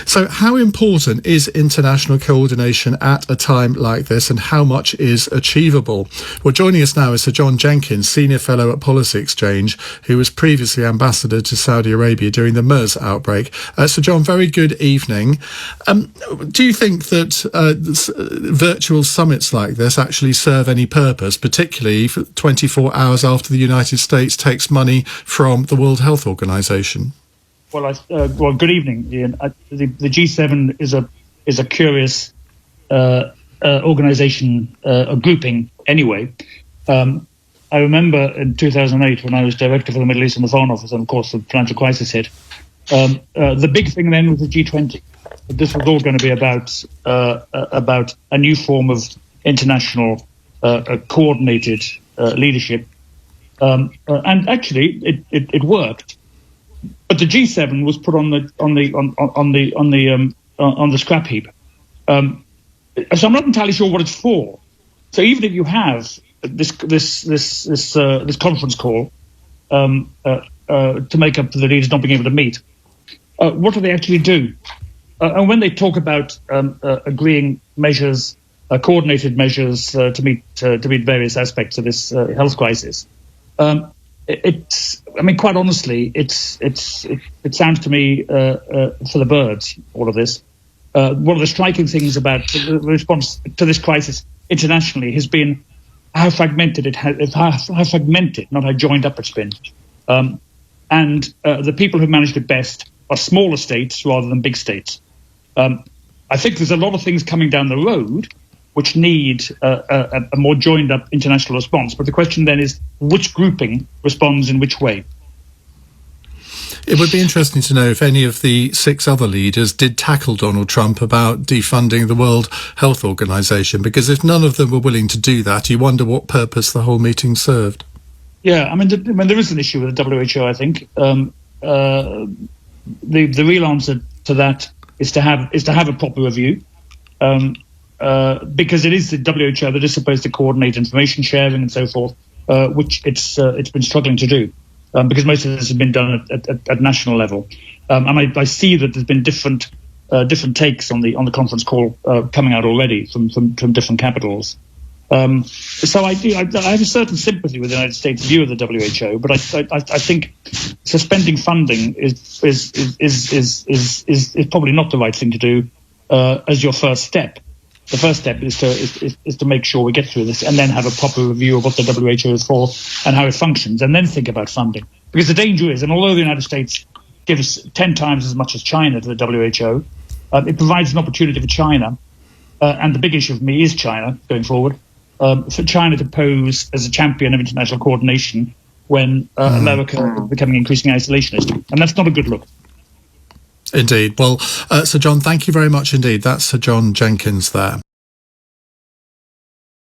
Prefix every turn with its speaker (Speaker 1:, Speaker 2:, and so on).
Speaker 1: So how important is international coordination at a time like this, and how much is achievable? Well, joining us now is Sir John Jenkins, Senior Fellow at Policy Exchange, who was previously Ambassador to Saudi Arabia during the MERS outbreak. Sir John, very good evening. Do you think that virtual summits like this actually serve any purpose, particularly for 24 hours after the United States takes money from the World Health Organization?
Speaker 2: Well, good evening, Ian. The G7 is a curious organisation, a grouping. Anyway, I remember in 2008 when I was director for the Middle East and the Foreign Office, and of course the financial crisis hit. The big thing then was the G20. This was all going to be about a new form of international coordinated leadership, and actually it worked. But the G7 was put on the scrap heap. So I'm not entirely sure what it's for. So even if you have this conference call to make up for the leaders not being able to meet, what do they actually do? And when they talk about agreeing measures, coordinated measures to meet various aspects of this health crisis. Quite honestly, it sounds to me for the birds, all of this. One of the striking things about the response to this crisis internationally has been how fragmented how fragmented, not how joined up it's been. And the people who managed it best are smaller states rather than big states. I think there's a lot of things coming down the road which need a more joined-up international response. But the question then is, which grouping responds in which way?
Speaker 1: It would be interesting to know if any of the 6 other leaders did tackle Donald Trump about defunding the World Health Organization, because if none of them were willing to do that, you wonder what purpose the whole meeting served.
Speaker 2: Yeah, there is an issue with the WHO, I think. The real answer to that is to have a proper review. Because it is the WHO that is supposed to coordinate information sharing and so forth, which it's been struggling to do, because most of this has been done at national level. And I see that there's been different takes on the conference call coming out already from different capitals. So I have a certain sympathy with the United States view of the WHO, but I think suspending funding is probably not the right thing to do as your first step. The first step is to make sure we get through this and then have a proper review of what the WHO is for and how it functions, and then think about funding. Because the danger is, and although the United States gives 10 times as much as China to the WHO, it provides an opportunity for China, and the big issue for me is China going forward, for China to pose as a champion of international coordination when America is becoming increasingly isolationist. And that's not a good look.
Speaker 1: Indeed. Well, Sir John, thank you very much indeed. That's Sir John Jenkins there.